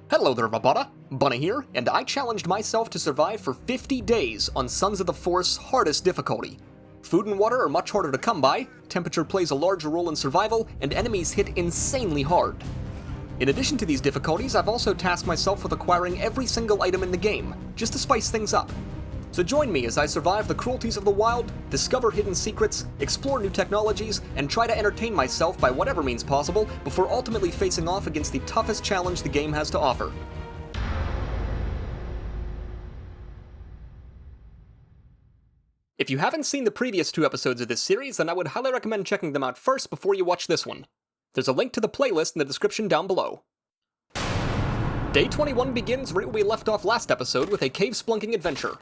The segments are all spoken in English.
Hello there, Bunneh here, and I challenged myself to survive for 50 days on Sons of the Force hardest difficulty. Food and water are much harder to come by, temperature plays a larger role in survival, and enemies hit insanely hard. In addition to these difficulties, I've also tasked myself with acquiring every single item in the game, just to spice things up. So join me as I survive the cruelties of the wild, discover hidden secrets, explore new technologies, and try to entertain myself by whatever means possible before ultimately facing off against the toughest challenge the game has to offer. If you haven't seen the previous 2 episodes of this series, then I would highly recommend checking them out first before you watch this one. There's a link to the playlist in the description down below. Day 21 begins right where we left off last episode with a cave splunking adventure.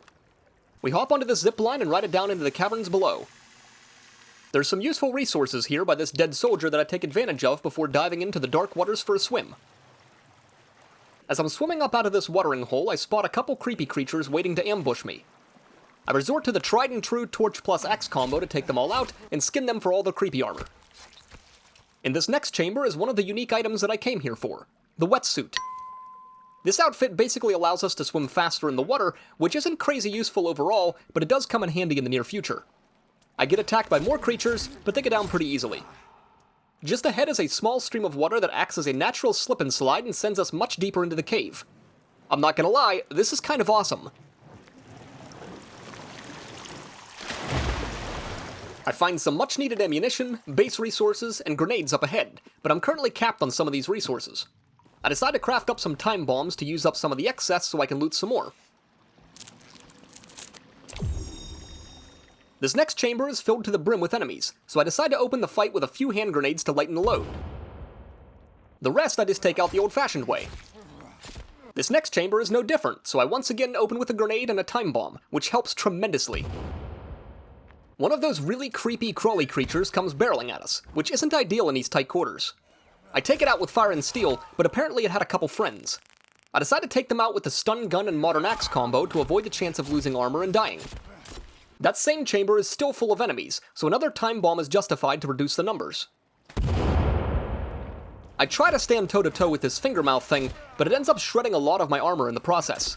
We hop onto this zip line and ride it down into the caverns below. There's some useful resources here by this dead soldier that I take advantage of before diving into the dark waters for a swim. As I'm swimming up out of this watering hole, I spot a couple creepy creatures waiting to ambush me. I resort to the tried and true torch plus axe combo to take them all out and skin them for all their creepy armor. In this next chamber is one of the unique items that I came here for, the wetsuit. This outfit basically allows us to swim faster in the water, which isn't crazy useful overall, but it does come in handy in the near future. I get attacked by more creatures, but they go down pretty easily. Just ahead is a small stream of water that acts as a natural slip and slide and sends us much deeper into the cave. I'm not gonna lie, this is kind of awesome. I find some much needed ammunition, base resources, and grenades up ahead, but I'm currently capped on some of these resources. I decide to craft up some time bombs to use up some of the excess so I can loot some more. This next chamber is filled to the brim with enemies, so I decide to open the fight with a few hand grenades to lighten the load. The rest I just take out the old-fashioned way. This next chamber is no different, so I once again open with a grenade and a time bomb, which helps tremendously. One of those really creepy crawly creatures comes barreling at us, which isn't ideal in these tight quarters. I take it out with fire and steel, but apparently it had a couple friends. I decide to take them out with the stun gun and modern axe combo to avoid the chance of losing armor and dying. That same chamber is still full of enemies, so another time bomb is justified to reduce the numbers. I try to stand toe-to-toe with this fingermouth thing, but it ends up shredding a lot of my armor in the process.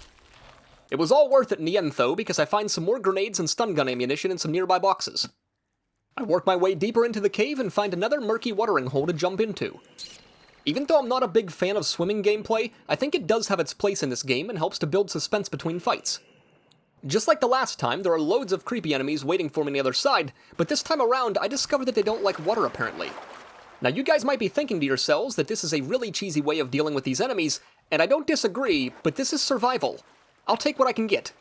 It was all worth it in the end though, because I find some more grenades and stun gun ammunition in some nearby boxes. I work my way deeper into the cave and find another murky watering hole to jump into. Even though I'm not a big fan of swimming gameplay, I think it does have its place in this game and helps to build suspense between fights. Just like the last time, there are loads of creepy enemies waiting for me on the other side, but this time around I discovered that they don't like water apparently. Now you guys might be thinking to yourselves that this is a really cheesy way of dealing with these enemies, and I don't disagree, but this is survival. I'll take what I can get.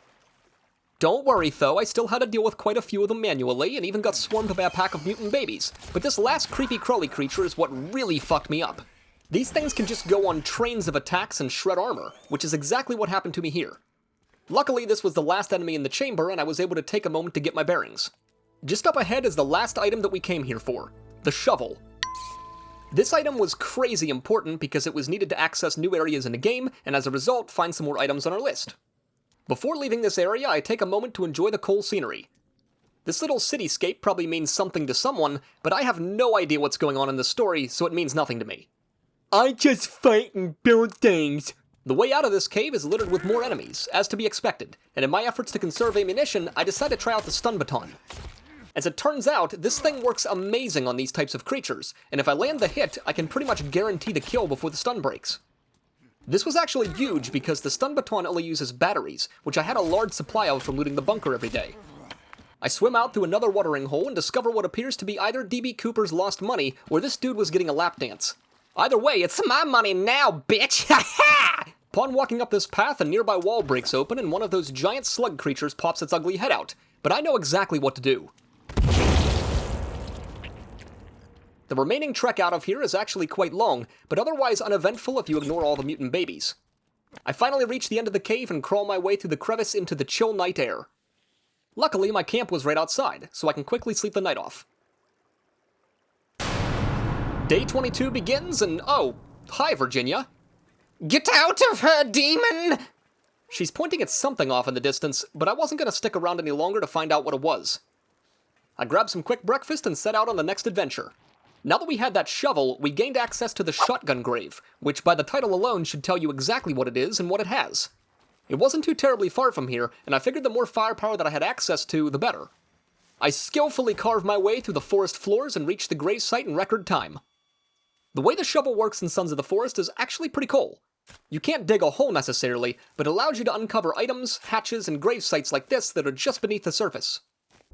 Don't worry though, I still had to deal with quite a few of them manually, and even got swarmed by a pack of mutant babies, but this last creepy crawly creature is what really fucked me up. These things can just go on trains of attacks and shred armor, which is exactly what happened to me here. Luckily this was the last enemy in the chamber, and I was able to take a moment to get my bearings. Just up ahead is the last item that we came here for, the shovel. This item was crazy important because it was needed to access new areas in the game, and as a result, find some more items on our list. Before leaving this area, I take a moment to enjoy the cool scenery. This little cityscape probably means something to someone, but I have no idea what's going on in the story, so it means nothing to me. I just fight and build things. The way out of this cave is littered with more enemies, as to be expected, and in my efforts to conserve ammunition, I decide to try out the stun baton. As it turns out, this thing works amazing on these types of creatures, and if I land the hit, I can pretty much guarantee the kill before the stun breaks. This was actually huge because the stun baton only uses batteries, which I had a large supply of from looting the bunker every day. I swim out through another watering hole and discover what appears to be either DB Cooper's lost money or this dude was getting a lap dance. Either way, it's my money now, bitch! Ha ha! Upon walking up this path, a nearby wall breaks open and one of those giant slug creatures pops its ugly head out, but I know exactly what to do. The remaining trek out of here is actually quite long, but otherwise uneventful if you ignore all the mutant babies. I finally reach the end of the cave and crawl my way through the crevice into the chill night air. Luckily, my camp was right outside, so I can quickly sleep the night off. Day 22 begins, and oh, hi Virginia. Get out of her, demon! She's pointing at something off in the distance, but I wasn't going to stick around any longer to find out what it was. I grab some quick breakfast and set out on the next adventure. Now that we had that shovel, we gained access to the shotgun grave, which by the title alone should tell you exactly what it is and what it has. It wasn't too terribly far from here, and I figured the more firepower that I had access to, the better. I skillfully carved my way through the forest floors and reached the grave site in record time. The way the shovel works in Sons of the Forest is actually pretty cool. You can't dig a hole necessarily, but it allows you to uncover items, hatches, and grave sites like this that are just beneath the surface.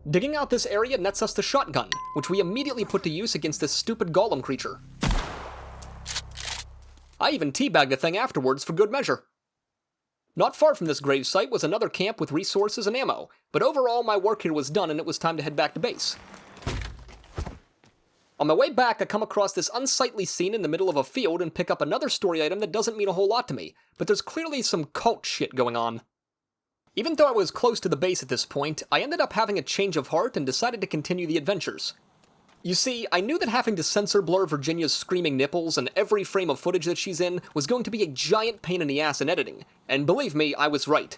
Digging out this area nets us the shotgun, which we immediately put to use against this stupid golem creature. I even teabagged the thing afterwards for good measure. Not far from this grave site was another camp with resources and ammo, but overall my work here was done and it was time to head back to base. On my way back, I come across this unsightly scene in the middle of a field and pick up another story item that doesn't mean a whole lot to me, but there's clearly some cult shit going on. Even though I was close to the base at this point, I ended up having a change of heart and decided to continue the adventures. You see, I knew that having to censor blur Virginia's screaming nipples and every frame of footage that she's in was going to be a giant pain in the ass in editing, and believe me, I was right.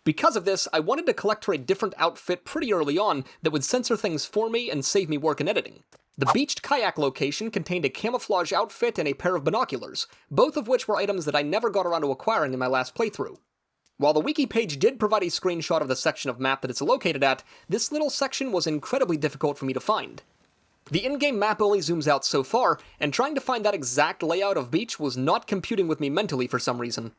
Because of this, I wanted to collect her a different outfit pretty early on that would censor things for me and save me work in editing. The beached kayak location contained a camouflage outfit and a pair of binoculars, both of which were items that I never got around to acquiring in my last playthrough. While the wiki page did provide a screenshot of the section of map that it's located at, this little section was incredibly difficult for me to find. The in-game map only zooms out so far, and trying to find that exact layout of beach was not computing with me mentally for some reason.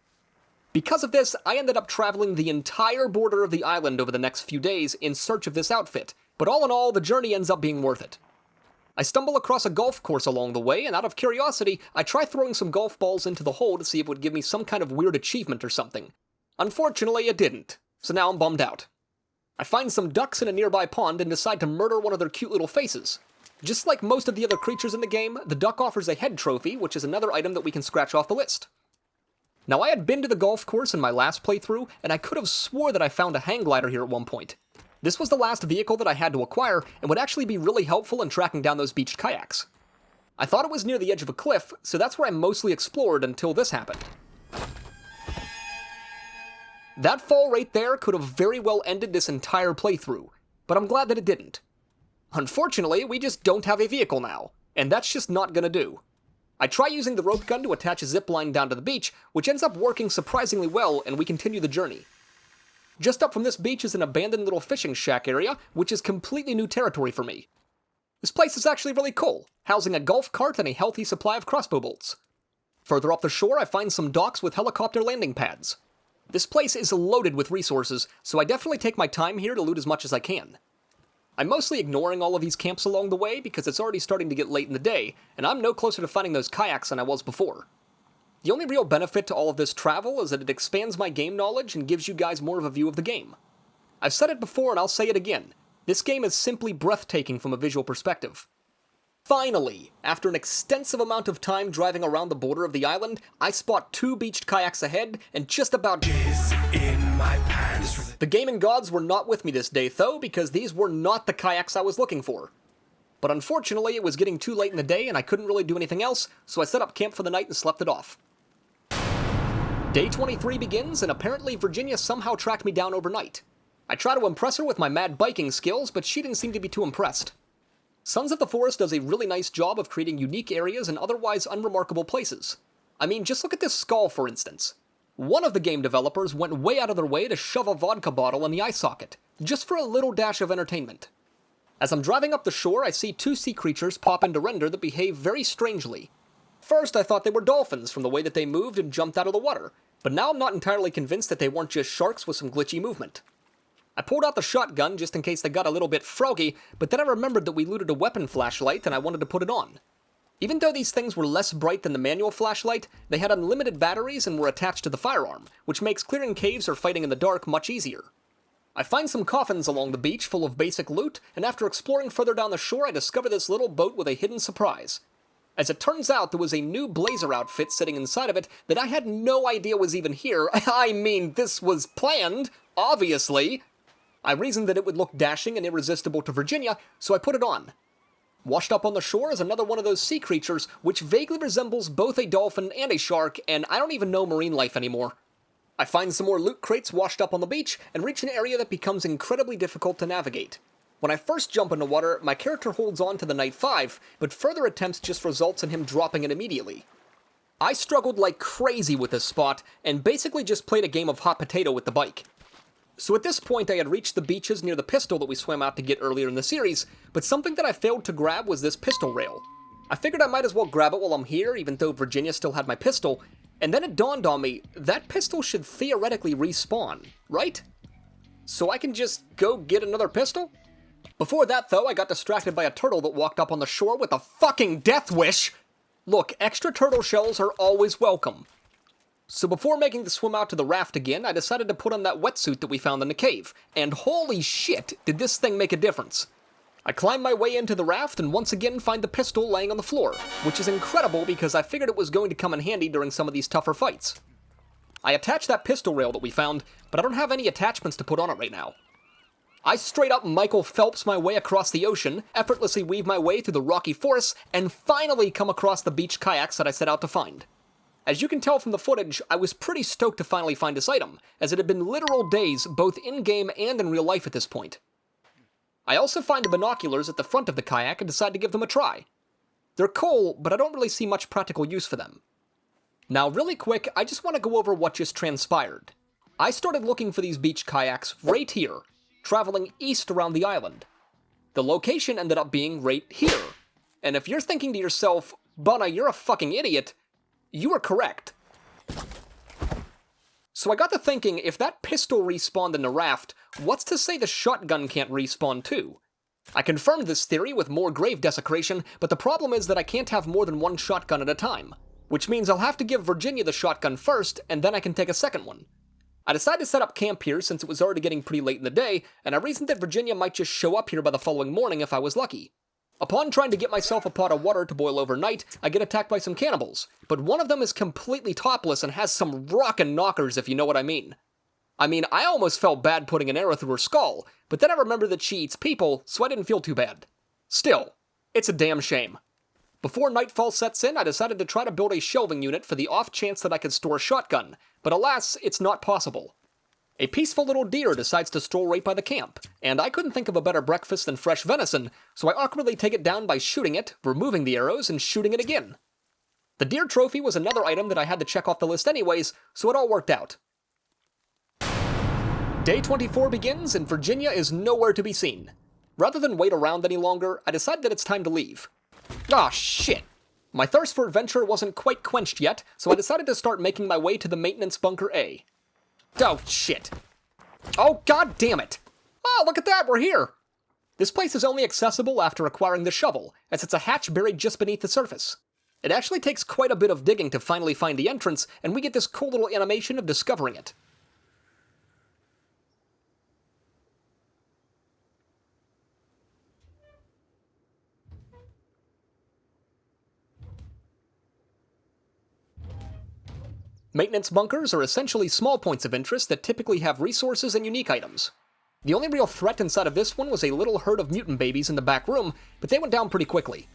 Because of this, I ended up traveling the entire border of the island over the next few days in search of this outfit, but all in all, the journey ends up being worth it. I stumble across a golf course along the way, and out of curiosity, I try throwing some golf balls into the hole to see if it would give me some kind of weird achievement or something. Unfortunately, it didn't, so now I'm bummed out. I find some ducks in a nearby pond and decide to murder one of their cute little faces. Just like most of the other creatures in the game, the duck offers a head trophy, which is another item that we can scratch off the list. Now, I had been to the golf course in my last playthrough, and I could have swore that I found a hang glider here at one point. This was the last vehicle that I had to acquire, and would actually be really helpful in tracking down those beached kayaks. I thought it was near the edge of a cliff, so that's where I mostly explored until this happened. That fall right there could have very well ended this entire playthrough, but I'm glad that it didn't. Unfortunately, we just don't have a vehicle now, and that's just not gonna do. I try using the rope gun to attach a zip line down to the beach, which ends up working surprisingly well, and we continue the journey. Just up from this beach is an abandoned little fishing shack area, which is completely new territory for me. This place is actually really cool, housing a golf cart and a healthy supply of crossbow bolts. Further up the shore, I find some docks with helicopter landing pads. This place is loaded with resources, so I definitely take my time here to loot as much as I can. I'm mostly ignoring all of these camps along the way because it's already starting to get late in the day, and I'm no closer to finding those kayaks than I was before. The only real benefit to all of this travel is that it expands my game knowledge and gives you guys more of a view of the game. I've said it before and I'll say it again, this game is simply breathtaking from a visual perspective. Finally, after an extensive amount of time driving around the border of the island, I spot 2 beached kayaks ahead and just about in my pants. The gaming gods were not with me this day though, because these were not the kayaks I was looking for. But unfortunately, it was getting too late in the day and I couldn't really do anything else, so I set up camp for the night and slept it off. Day 23 begins, and apparently Virginia somehow tracked me down overnight. I try to impress her with my mad biking skills, but she didn't seem to be too impressed. Sons of the Forest does a really nice job of creating unique areas and otherwise unremarkable places. I mean, just look at this skull, for instance. One of the game developers went way out of their way to shove a vodka bottle in the eye socket, just for a little dash of entertainment. As I'm driving up the shore, I see 2 sea creatures pop into render that behave very strangely. First, I thought they were dolphins from the way that they moved and jumped out of the water, but now I'm not entirely convinced that they weren't just sharks with some glitchy movement. I pulled out the shotgun just in case they got a little bit froggy, but then I remembered that we looted a weapon flashlight and I wanted to put it on. Even though these things were less bright than the manual flashlight, they had unlimited batteries and were attached to the firearm, which makes clearing caves or fighting in the dark much easier. I find some coffins along the beach full of basic loot, and after exploring further down the shore, I discover this little boat with a hidden surprise. As it turns out, there was a new blazer outfit sitting inside of it that I had no idea was even here. I mean, this was planned, obviously. I reasoned that it would look dashing and irresistible to Virginia, so I put it on. Washed up on the shore is another one of those sea creatures, which vaguely resembles both a dolphin and a shark, and I don't even know marine life anymore. I find some more loot crates washed up on the beach, and reach an area that becomes incredibly difficult to navigate. When I first jump into water, my character holds on to the Knight 5, but further attempts just results in him dropping it immediately. I struggled like crazy with this spot, and basically just played a game of hot potato with the bike. So at this point I had reached the beaches near the pistol that we swam out to get earlier in the series, but something that I failed to grab was this pistol rail. I figured I might as well grab it while I'm here, even though Virginia still had my pistol, and then it dawned on me, that pistol should theoretically respawn, right? So I can just go get another pistol? Before that though, I got distracted by a turtle that walked up on the shore with a fucking death wish! Look, extra turtle shells are always welcome. So before making the swim out to the raft again, I decided to put on that wetsuit that we found in the cave, and holy shit, did this thing make a difference. I climbed my way into the raft and once again find the pistol laying on the floor, which is incredible because I figured it was going to come in handy during some of these tougher fights. I attached that pistol rail that we found, but I don't have any attachments to put on it right now. I straight up Michael Phelps my way across the ocean, effortlessly weave my way through the rocky forests, and finally come across the beach kayaks that I set out to find. As you can tell from the footage, I was pretty stoked to finally find this item, as it had been literal days both in-game and in real life at this point. I also find the binoculars at the front of the kayak and decide to give them a try. They're cool, but I don't really see much practical use for them. Now really quick, I just want to go over what just transpired. I started looking for these beach kayaks right here, traveling east around the island. The location ended up being right here. And if you're thinking to yourself, Bunneh, you're a fucking idiot, you are correct. So I got to thinking, if that pistol respawned in the raft, what's to say the shotgun can't respawn too? I confirmed this theory with more grave desecration, but the problem is that I can't have more than one shotgun at a time, which means I'll have to give Virginia the shotgun first, and then I can take a second one. I decided to set up camp here since it was already getting pretty late in the day, and I reasoned that Virginia might just show up here by the following morning if I was lucky. Upon trying to get myself a pot of water to boil overnight, I get attacked by some cannibals, but one of them is completely topless and has some rockin' knockers, if you know what I mean. I almost felt bad putting an arrow through her skull, but then I remembered that she eats people, so I didn't feel too bad. Still, it's a damn shame. Before nightfall sets in, I decided to try to build a shelving unit for the off chance that I could store a shotgun, but alas, it's not possible. A peaceful little deer decides to stroll right by the camp, and I couldn't think of a better breakfast than fresh venison, so I awkwardly take it down by shooting it, removing the arrows, and shooting it again. The deer trophy was another item that I had to check off the list anyways, so it all worked out. Day 24 begins, and Virginia is nowhere to be seen. Rather than wait around any longer, I decide that it's time to leave. Ah, shit! My thirst for adventure wasn't quite quenched yet, so I decided to start making my way to the maintenance bunker A. Oh, shit. Oh, god damn it. Oh, look at that, we're here. This place is only accessible after acquiring the shovel, as it's a hatch buried just beneath the surface. It actually takes quite a bit of digging to finally find the entrance, and we get this cool little animation of discovering it. Maintenance bunkers are essentially small points of interest that typically have resources and unique items. The only real threat inside of this one was a little herd of mutant babies in the back room, but they went down pretty quickly.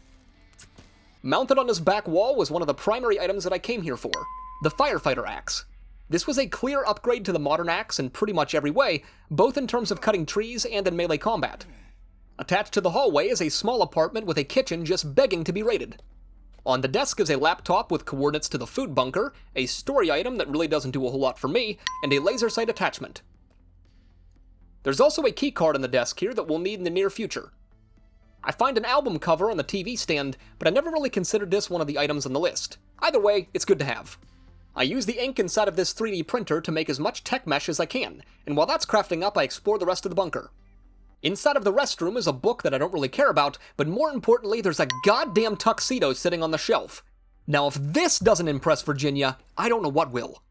Mounted on this back wall was one of the primary items that I came here for, the firefighter axe. This was a clear upgrade to the modern axe in pretty much every way, both in terms of cutting trees and in melee combat. Attached to the hallway is a small apartment with a kitchen just begging to be raided. On the desk is a laptop with coordinates to the food bunker, a story item that really doesn't do a whole lot for me, and a laser sight attachment. There's also a keycard on the desk here that we'll need in the near future. I find an album cover on the TV stand, but I never really considered this one of the items on the list. Either way, it's good to have. I use the ink inside of this 3D printer to make as much tech mesh as I can, and while that's crafting up, I explore the rest of the bunker. Inside of the restroom is a book that I don't really care about, but more importantly, there's a goddamn tuxedo sitting on the shelf. Now if this doesn't impress Virginia, I don't know what will.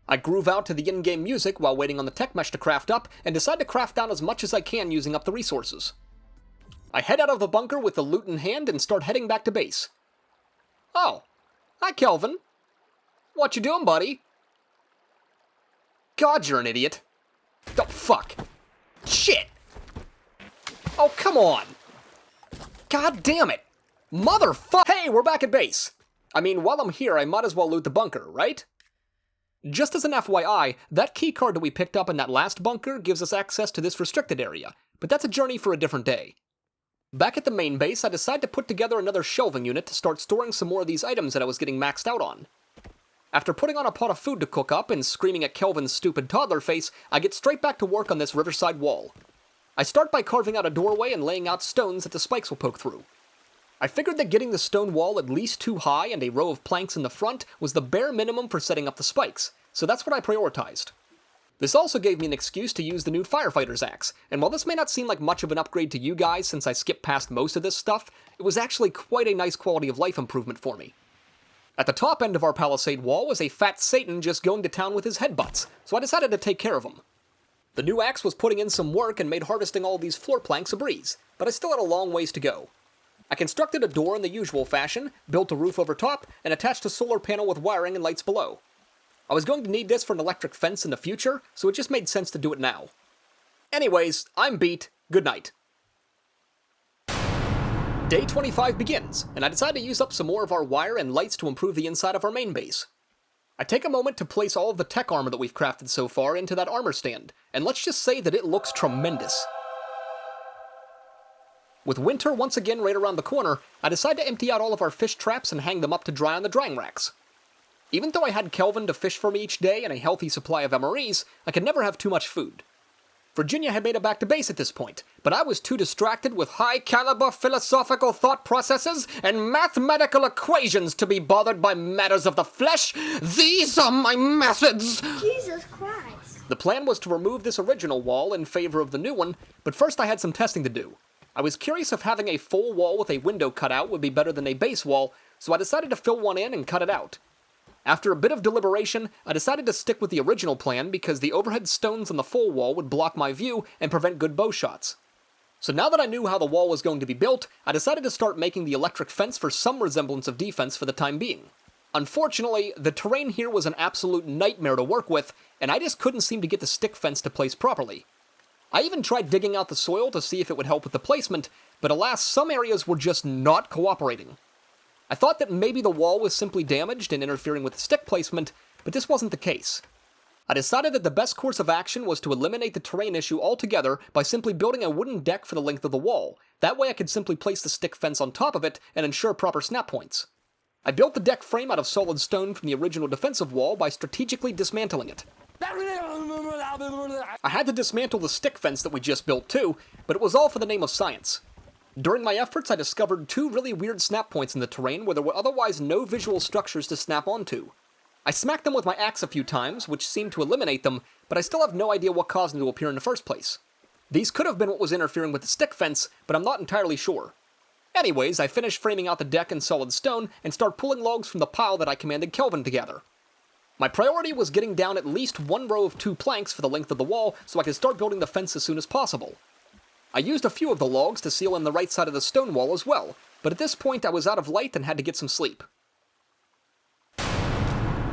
I groove out to the in-game music while waiting on the tech mesh to craft up, and decide to craft down as much as I can using up the resources. I head out of the bunker with the loot in hand and start heading back to base. Oh, hi Kelvin. What you doing, buddy? God, you're an idiot. Oh, fuck. Shit! Oh, come on! God damn it! Motherfuck! Hey, we're back at base! While I'm here, I might as well loot the bunker, right? Just as an FYI, that keycard that we picked up in that last bunker gives us access to this restricted area, but that's a journey for a different day. Back at the main base, I decide to put together another shelving unit to start storing some more of these items that I was getting maxed out on. After putting on a pot of food to cook up and screaming at Kelvin's stupid toddler face, I get straight back to work on this riverside wall. I start by carving out a doorway and laying out stones that the spikes will poke through. I figured that getting the stone wall at least 2 high and a row of planks in the front was the bare minimum for setting up the spikes, so that's what I prioritized. This also gave me an excuse to use the new firefighter's axe, and while this may not seem like much of an upgrade to you guys since I skipped past most of this stuff, it was actually quite a nice quality of life improvement for me. At the top end of our palisade wall was a fat Satan just going to town with his headbutts, so I decided to take care of him. The new axe was putting in some work and made harvesting all these floor planks a breeze, but I still had a long ways to go. I constructed a door in the usual fashion, built a roof over top, and attached a solar panel with wiring and lights below. I was going to need this for an electric fence in the future, so it just made sense to do it now. Anyways, I'm beat. Good night. Day 25 begins, and I decide to use up some more of our wire and lights to improve the inside of our main base. I take a moment to place all of the tech armor that we've crafted so far into that armor stand, and let's just say that it looks tremendous. With winter once again right around the corner, I decide to empty out all of our fish traps and hang them up to dry on the drying racks. Even though I had Kelvin to fish for me each day and a healthy supply of MREs, I could never have too much food. Virginia had made it back to base at this point, but I was too distracted with high-caliber philosophical thought processes and mathematical equations to be bothered by matters of the flesh. These are my methods! Jesus Christ. The plan was to remove this original wall in favor of the new one, but first I had some testing to do. I was curious if having a full wall with a window cut out would be better than a base wall, so I decided to fill one in and cut it out. After a bit of deliberation, I decided to stick with the original plan because the overhead stones on the full wall would block my view and prevent good bow shots. So now that I knew how the wall was going to be built, I decided to start making the electric fence for some resemblance of defense for the time being. Unfortunately, the terrain here was an absolute nightmare to work with, and I just couldn't seem to get the stick fence to place properly. I even tried digging out the soil to see if it would help with the placement, but alas, some areas were just not cooperating. I thought that maybe the wall was simply damaged and interfering with the stick placement, but this wasn't the case. I decided that the best course of action was to eliminate the terrain issue altogether by simply building a wooden deck for the length of the wall. That way I could simply place the stick fence on top of it and ensure proper snap points. I built the deck frame out of solid stone from the original defensive wall by strategically dismantling it. I had to dismantle the stick fence that we just built too, but it was all for the name of science. During my efforts, I discovered 2 really weird snap points in the terrain where there were otherwise no visual structures to snap onto. I smacked them with my axe a few times, which seemed to eliminate them, but I still have no idea what caused them to appear in the first place. These could have been what was interfering with the stick fence, but I'm not entirely sure. Anyways, I finished framing out the deck in solid stone and start pulling logs from the pile that I commanded Kelvin to gather. My priority was getting down at least 1 row of 2 planks for the length of the wall so I could start building the fence as soon as possible. I used a few of the logs to seal in the right side of the stone wall as well, but at this point I was out of light and had to get some sleep.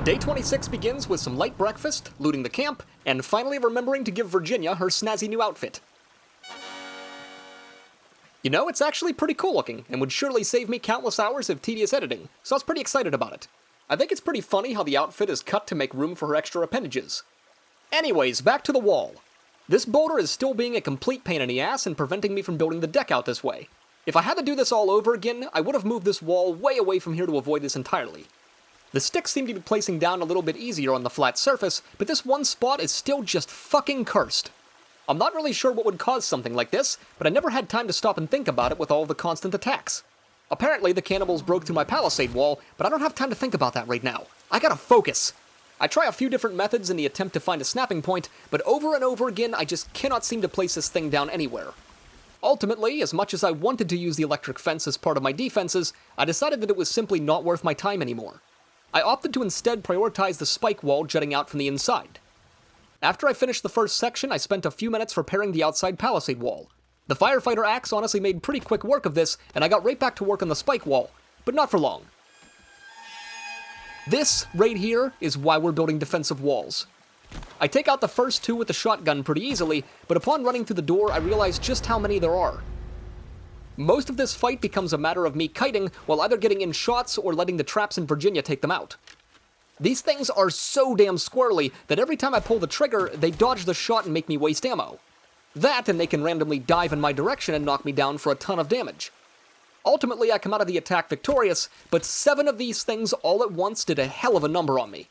Day 26 begins with some light breakfast, looting the camp, and finally remembering to give Virginia her snazzy new outfit. You know, it's actually pretty cool looking, and would surely save me countless hours of tedious editing, so I was pretty excited about it. I think it's pretty funny how the outfit is cut to make room for her extra appendages. Anyways, back to the wall. This boulder is still being a complete pain in the ass and preventing me from building the deck out this way. If I had to do this all over again, I would have moved this wall way away from here to avoid this entirely. The sticks seem to be placing down a little bit easier on the flat surface, but this one spot is still just fucking cursed. I'm not really sure what would cause something like this, but I never had time to stop and think about it with all the constant attacks. Apparently the cannibals broke through my palisade wall, but I don't have time to think about that right now. I gotta focus. I try a few different methods in the attempt to find a snapping point, but over and over again I just cannot seem to place this thing down anywhere. Ultimately, as much as I wanted to use the electric fence as part of my defenses, I decided that it was simply not worth my time anymore. I opted to instead prioritize the spike wall jutting out from the inside. After I finished the first section, I spent a few minutes repairing the outside palisade wall. The firefighter axe honestly made pretty quick work of this, and I got right back to work on the spike wall, but not for long. This, right here, is why we're building defensive walls. I take out the first 2 with the shotgun pretty easily, but upon running through the door, I realize just how many there are. Most of this fight becomes a matter of me kiting while either getting in shots or letting the traps in Virginia take them out. These things are so damn squirrely that every time I pull the trigger, they dodge the shot and make me waste ammo. That, and they can randomly dive in my direction and knock me down for a ton of damage. Ultimately, I come out of the attack victorious, but 7 of these things all at once did a hell of a number on me.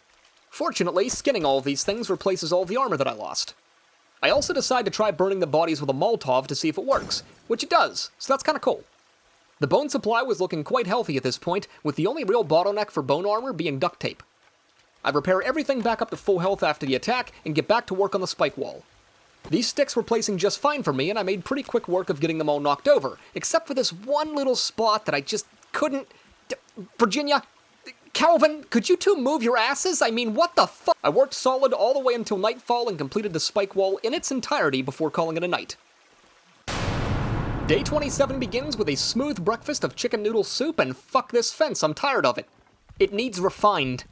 Fortunately, skinning all of these things replaces all of the armor that I lost. I also decide to try burning the bodies with a Molotov to see if it works, which it does, so that's kinda cool. The bone supply was looking quite healthy at this point, with the only real bottleneck for bone armor being duct tape. I repair everything back up to full health after the attack and get back to work on the spike wall. These sticks were placing just fine for me, and I made pretty quick work of getting them all knocked over, except for this one little spot that I just couldn't... Virginia? Calvin, could you two move your asses? I mean, what the fuck? I worked solid all the way until nightfall and completed the spike wall in its entirety before calling it a night. Day 27 begins with a smooth breakfast of chicken noodle soup, and fuck this fence, I'm tired of it. It needs refined.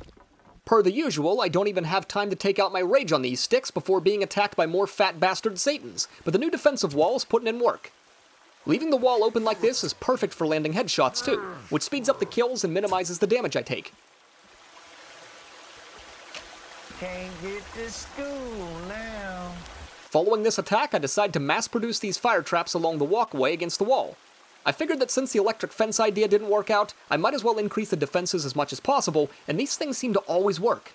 Per the usual, I don't even have time to take out my rage on these sticks before being attacked by more fat bastard Satans, but the new defensive wall is putting in work. Leaving the wall open like this is perfect for landing headshots too, which speeds up the kills and minimizes the damage I take. Can't get to school now. Following this attack, I decide to mass-produce these fire traps along the walkway against the wall. I figured that since the electric fence idea didn't work out, I might as well increase the defenses as much as possible, and these things seem to always work.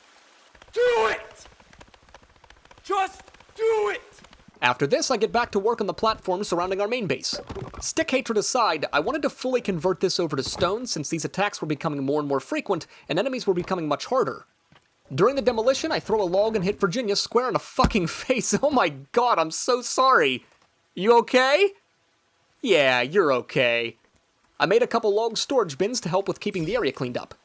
Do it! Just do it! After this, I get back to work on the platforms surrounding our main base. Stick hatred aside, I wanted to fully convert this over to stone since these attacks were becoming more and more frequent, and enemies were becoming much harder. During the demolition, I throw a log and hit Virginia square in the fucking face. Oh my god, I'm so sorry. You okay? Yeah, you're okay. I made a couple log storage bins to help with keeping the area cleaned up.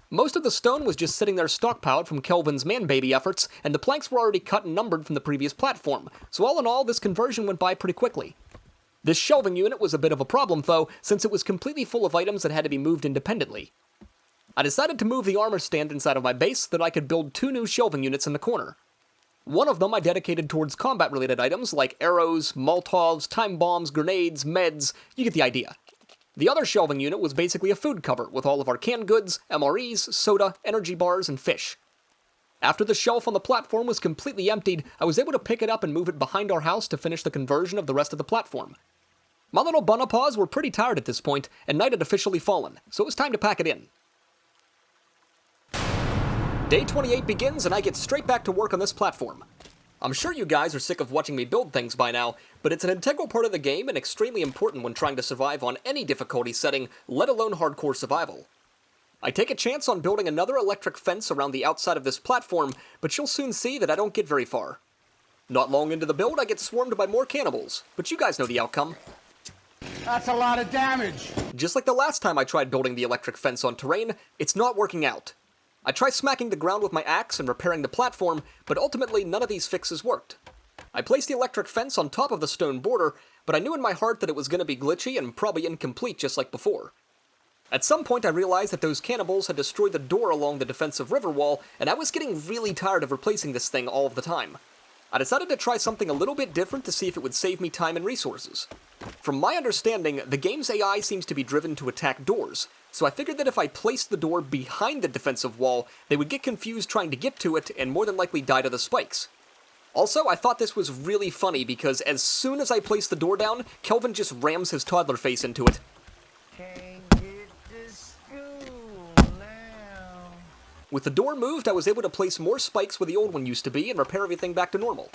Most of the stone was just sitting there stockpiled from Kelvin's man-baby efforts, and the planks were already cut and numbered from the previous platform, so all in all, this conversion went by pretty quickly. This shelving unit was a bit of a problem, though, since it was completely full of items that had to be moved independently. I decided to move the armor stand inside of my base so that I could build 2 new shelving units in the corner. One of them I dedicated towards combat-related items like arrows, Molotovs, time bombs, grenades, meds, you get the idea. The other shelving unit was basically a food cupboard with all of our canned goods, MREs, soda, energy bars, and fish. After the shelf on the platform was completely emptied, I was able to pick it up and move it behind our house to finish the conversion of the rest of the platform. My little Bunneh paws were pretty tired at this point, and night had officially fallen, so it was time to pack it in. Day 28 begins, and I get straight back to work on this platform. I'm sure you guys are sick of watching me build things by now, but it's an integral part of the game and extremely important when trying to survive on any difficulty setting, let alone hardcore survival. I take a chance on building another electric fence around the outside of this platform, but you'll soon see that I don't get very far. Not long into the build, I get swarmed by more cannibals, but you guys know the outcome. That's a lot of damage. Just like the last time I tried building the electric fence on terrain, it's not working out. I try smacking the ground with my axe and repairing the platform, but ultimately none of these fixes worked. I placed the electric fence on top of the stone border, but I knew in my heart that it was going to be glitchy and probably incomplete just like before. At some point I realized that those cannibals had destroyed the door along the defensive river wall, and I was getting really tired of replacing this thing all of the time. I decided to try something a little bit different to see if it would save me time and resources. From my understanding, the game's AI seems to be driven to attack doors, so I figured that if I placed the door behind the defensive wall, they would get confused trying to get to it and more than likely die to the spikes. Also, I thought this was really funny because as soon as I placed the door down, Kelvin just rams his toddler face into it. Can't get to school now. With the door moved, I was able to place more spikes where the old one used to be and repair everything back to normal.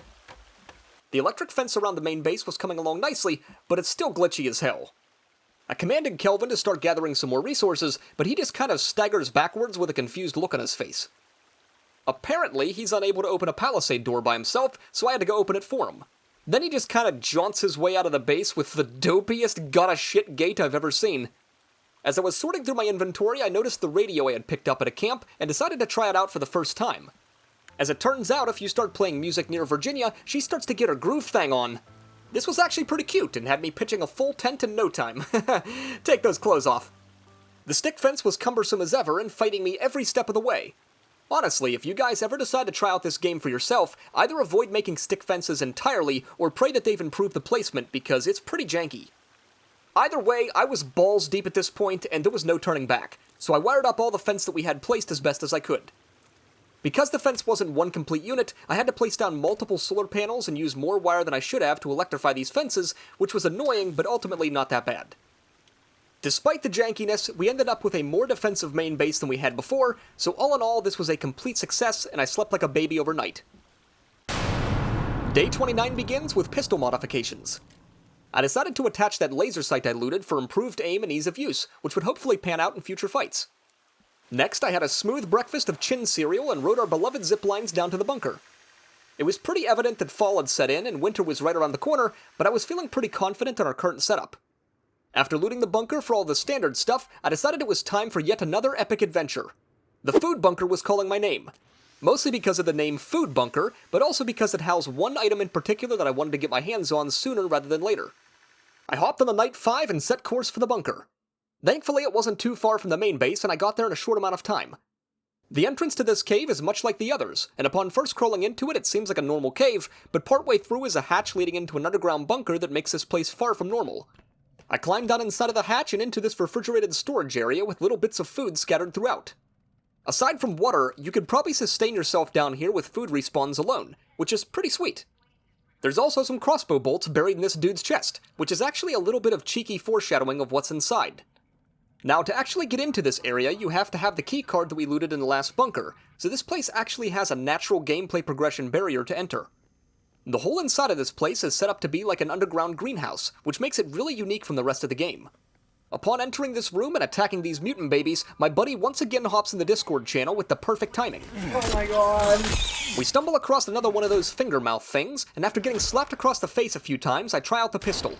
The electric fence around the main base was coming along nicely, but it's still glitchy as hell. I commanded Kelvin to start gathering some more resources, but he just kind of staggers backwards with a confused look on his face. Apparently, he's unable to open a palisade door by himself, so I had to go open it for him. Then he just kind of jaunts his way out of the base with the dopiest gotta-shit gait I've ever seen. As I was sorting through my inventory, I noticed the radio I had picked up at a camp and decided to try it out for the first time. As it turns out, if you start playing music near Virginia, she starts to get her groove thing on. This was actually pretty cute and had me pitching a full tent in no time. Take those clothes off. The stick fence was cumbersome as ever and fighting me every step of the way. Honestly, if you guys ever decide to try out this game for yourself, either avoid making stick fences entirely or pray that they've improved the placement because it's pretty janky. Either way, I was balls deep at this point and there was no turning back, so I wired up all the fence that we had placed as best as I could. Because the fence wasn't one complete unit, I had to place down multiple solar panels and use more wire than I should have to electrify these fences, which was annoying, but ultimately not that bad. Despite the jankiness, we ended up with a more defensive main base than we had before, so all in all, this was a complete success, and I slept like a baby overnight. Day 29 begins with pistol modifications. I decided to attach that laser sight I looted for improved aim and ease of use, which would hopefully pan out in future fights. Next, I had a smooth breakfast of chin cereal and rode our beloved zip lines down to the bunker. It was pretty evident that fall had set in and winter was right around the corner, but I was feeling pretty confident in our current setup. After looting the bunker for all the standard stuff, I decided it was time for yet another epic adventure. The food bunker was calling my name. Mostly because of the name Food Bunker, but also because it housed one item in particular that I wanted to get my hands on sooner rather than later. I hopped on the Night 5 and set course for the bunker. Thankfully, it wasn't too far from the main base, and I got there in a short amount of time. The entrance to this cave is much like the others, and upon first crawling into it, it seems like a normal cave, but partway through is a hatch leading into an underground bunker that makes this place far from normal. I climbed down inside of the hatch and into this refrigerated storage area with little bits of food scattered throughout. Aside from water, you could probably sustain yourself down here with food respawns alone, which is pretty sweet. There's also some crossbow bolts buried in this dude's chest, which is actually a little bit of cheeky foreshadowing of what's inside. Now, to actually get into this area, you have to have the key card that we looted in the last bunker, so this place actually has a natural gameplay progression barrier to enter. The whole inside of this place is set up to be like an underground greenhouse, which makes it really unique from the rest of the game. Upon entering this room and attacking these mutant babies, my buddy once again hops in the Discord channel with the perfect timing. Oh my god. We stumble across another one of those finger mouth things, and after getting slapped across the face a few times, I try out the pistol.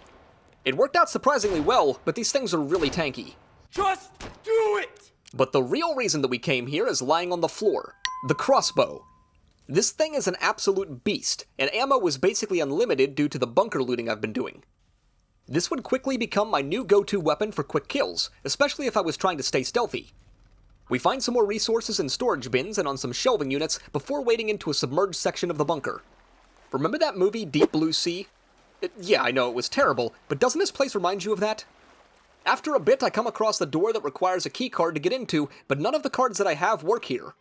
It worked out surprisingly well, but these things are really tanky. Just do it! But the real reason that we came here is lying on the floor. The crossbow. This thing is an absolute beast, and ammo was basically unlimited due to the bunker looting I've been doing. This would quickly become my new go-to weapon for quick kills, especially if I was trying to stay stealthy. We find some more resources in storage bins and on some shelving units before wading into a submerged section of the bunker. Remember that movie, Deep Blue Sea? Yeah, I know it was terrible, but doesn't this place remind you of that? After a bit, I come across the door that requires a key card to get into, but none of the cards that I have work here.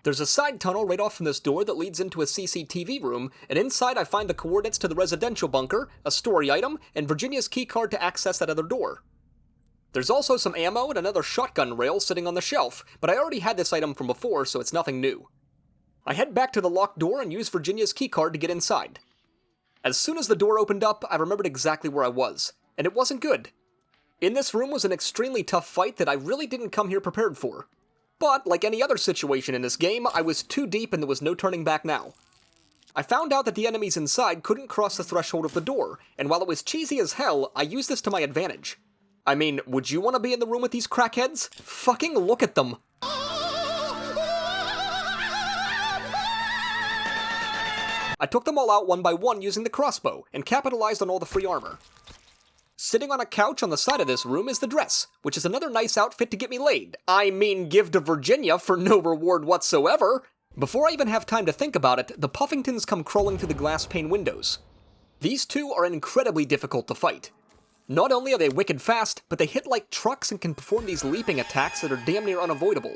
There's a side tunnel right off from this door that leads into a CCTV room, and inside I find the coordinates to the residential bunker, a story item, and Virginia's key card to access that other door. There's also some ammo and another shotgun rail sitting on the shelf, but I already had this item from before, so it's nothing new. I head back to the locked door and use Virginia's key card to get inside. As soon as the door opened up, I remembered exactly where I was, and it wasn't good. In this room was an extremely tough fight that I really didn't come here prepared for. But, like any other situation in this game, I was too deep and there was no turning back now. I found out that the enemies inside couldn't cross the threshold of the door, and while it was cheesy as hell, I used this to my advantage. I mean, would you want to be in the room with these crackheads? Fucking look at them! I took them all out one by one using the crossbow, and capitalized on all the free armor. Sitting on a couch on the side of this room is the dress, which is another nice outfit to get me laid. I mean, give to Virginia for no reward whatsoever. Before I even have time to think about it, the Puffingtons come crawling through the glass pane windows. These two are incredibly difficult to fight. Not only are they wicked fast, but they hit like trucks and can perform these leaping attacks that are damn near unavoidable.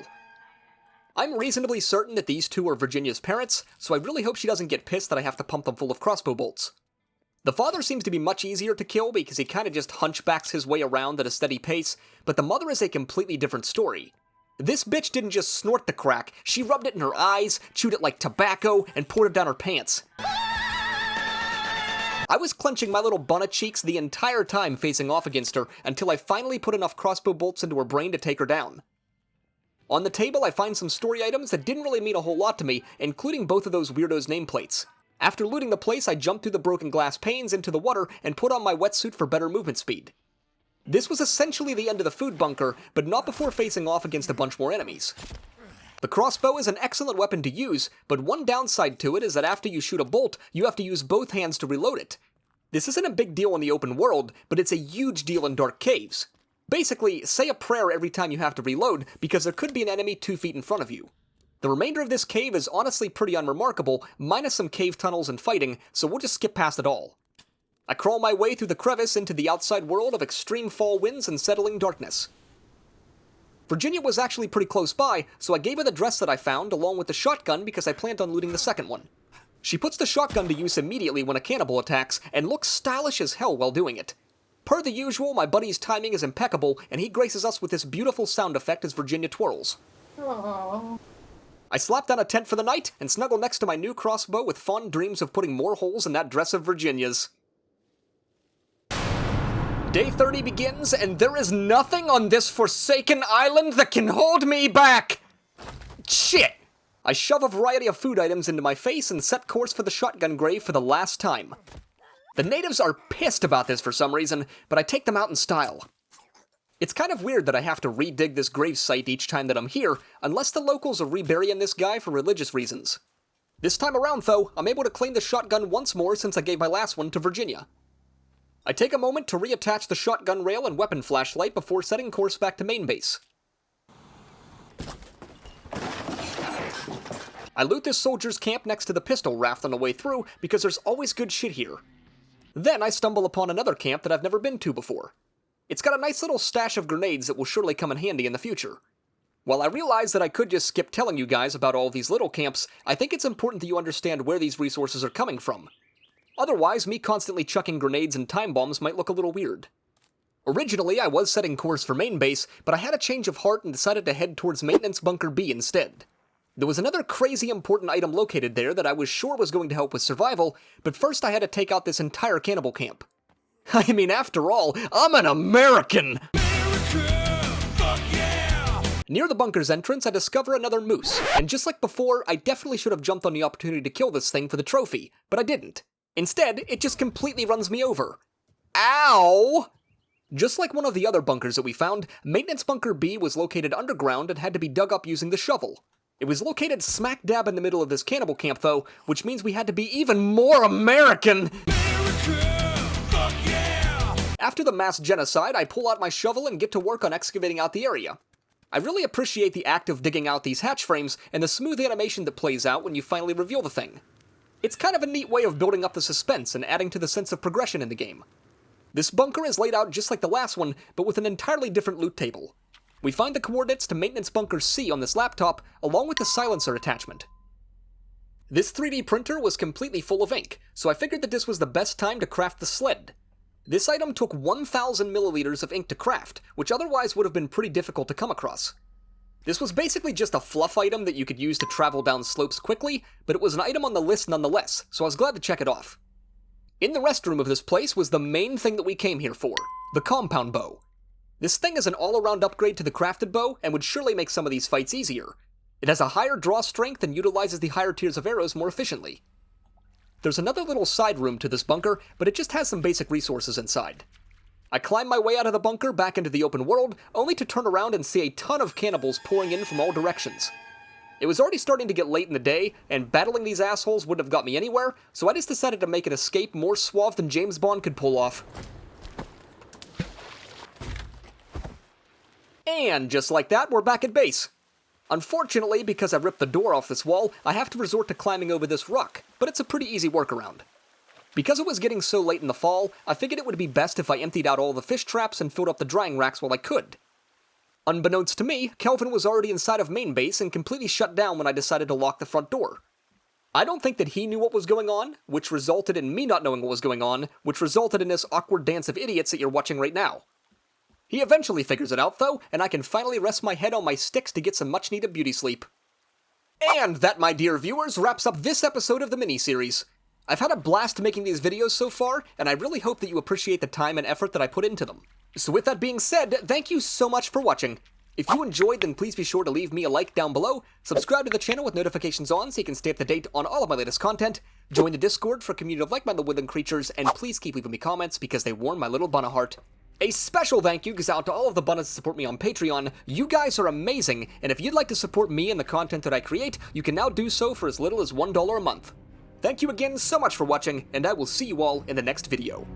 I'm reasonably certain that these two are Virginia's parents, so I really hope she doesn't get pissed that I have to pump them full of crossbow bolts. The father seems to be much easier to kill because he kinda just hunchbacks his way around at a steady pace, but the mother is a completely different story. This bitch didn't just snort the crack, she rubbed it in her eyes, chewed it like tobacco, and poured it down her pants. I was clenching my little Bunneh cheeks the entire time facing off against her until I finally put enough crossbow bolts into her brain to take her down. On the table I find some story items that didn't really mean a whole lot to me, including both of those weirdos' nameplates. After looting the place, I jumped through the broken glass panes into the water and put on my wetsuit for better movement speed. This was essentially the end of the food bunker, but not before facing off against a bunch more enemies. The crossbow is an excellent weapon to use, but one downside to it is that after you shoot a bolt, you have to use both hands to reload it. This isn't a big deal in the open world, but it's a huge deal in dark caves. Basically, say a prayer every time you have to reload, because there could be an enemy 2 feet in front of you. The remainder of this cave is honestly pretty unremarkable, minus some cave tunnels and fighting, so we'll just skip past it all. I crawl my way through the crevice into the outside world of extreme fall winds and settling darkness. Virginia was actually pretty close by, so I gave her the dress that I found along with the shotgun because I planned on looting the second one. She puts the shotgun to use immediately when a cannibal attacks, and looks stylish as hell while doing it. Per the usual, my buddy's timing is impeccable, and he graces us with this beautiful sound effect as Virginia twirls. Aww. I slap down a tent for the night, and snuggle next to my new crossbow with fond dreams of putting more holes in that dress of Virginia's. Day 30 begins, and there is nothing on this forsaken island that can hold me back! Shit! I shove a variety of food items into my face and set course for the shotgun grave for the last time. The natives are pissed about this for some reason, but I take them out in style. It's kind of weird that I have to re-dig this grave site each time that I'm here, unless the locals are reburying this guy for religious reasons. This time around, though, I'm able to claim the shotgun once more since I gave my last one to Virginia. I take a moment to reattach the shotgun rail and weapon flashlight before setting course back to main base. I loot this soldier's camp next to the pistol raft on the way through because there's always good shit here. Then I stumble upon another camp that I've never been to before. It's got a nice little stash of grenades that will surely come in handy in the future. While I realize that I could just skip telling you guys about all these little camps, I think it's important that you understand where these resources are coming from. Otherwise, me constantly chucking grenades and time bombs might look a little weird. Originally, I was setting course for main base, but I had a change of heart and decided to head towards Maintenance Bunker B instead. There was another crazy important item located there that I was sure was going to help with survival, but first I had to take out this entire cannibal camp. I mean, after all, I'm an American! Fuck yeah! Near the bunker's entrance, I discover another moose, and just like before, I definitely should have jumped on the opportunity to kill this thing for the trophy, but I didn't. Instead, it just completely runs me over. Ow! Just like one of the other bunkers that we found, Maintenance Bunker B was located underground and had to be dug up using the shovel. It was located smack dab in the middle of this cannibal camp though, which means we had to be even more American! Fuck yeah! After the mass genocide, I pull out my shovel and get to work on excavating out the area. I really appreciate the act of digging out these hatch frames and the smooth animation that plays out when you finally reveal the thing. It's kind of a neat way of building up the suspense and adding to the sense of progression in the game. This bunker is laid out just like the last one, but with an entirely different loot table. We find the coordinates to Maintenance Bunker C on this laptop, along with the silencer attachment. This 3D printer was completely full of ink, so I figured that this was the best time to craft the sled. This item took 1,000 milliliters of ink to craft, which otherwise would have been pretty difficult to come across. This was basically just a fluff item that you could use to travel down slopes quickly, but it was an item on the list nonetheless, so I was glad to check it off. In the restroom of this place was the main thing that we came here for, the compound bow. This thing is an all-around upgrade to the crafted bow and would surely make some of these fights easier. It has a higher draw strength and utilizes the higher tiers of arrows more efficiently. There's another little side room to this bunker, but it just has some basic resources inside. I climb my way out of the bunker back into the open world, only to turn around and see a ton of cannibals pouring in from all directions. It was already starting to get late in the day, and battling these assholes wouldn't have got me anywhere, so I just decided to make an escape more suave than James Bond could pull off. And just like that, we're back at base. Unfortunately, because I ripped the door off this wall, I have to resort to climbing over this rock, but it's a pretty easy workaround. Because it was getting so late in the fall, I figured it would be best if I emptied out all the fish traps and filled up the drying racks while I could. Unbeknownst to me, Kelvin was already inside of main base and completely shut down when I decided to lock the front door. I don't think that he knew what was going on, which resulted in me not knowing what was going on, which resulted in this awkward dance of idiots that you're watching right now. He eventually figures it out, though, and I can finally rest my head on my sticks to get some much-needed beauty sleep. And that, my dear viewers, wraps up this episode of the miniseries. I've had a blast making these videos so far, and I really hope that you appreciate the time and effort that I put into them. So with that being said, thank you so much for watching. If you enjoyed, then please be sure to leave me a like down below, subscribe to the channel with notifications on so you can stay up to date on all of my latest content, join the Discord for a community of like-minded woodland creatures, and please keep leaving me comments because they warm my little Bunneh heart. A special thank you goes out to all of the Bunnehs that support me on Patreon. You guys are amazing, and if you'd like to support me and the content that I create, you can now do so for as little as $1 a month. Thank you again so much for watching, and I will see you all in the next video.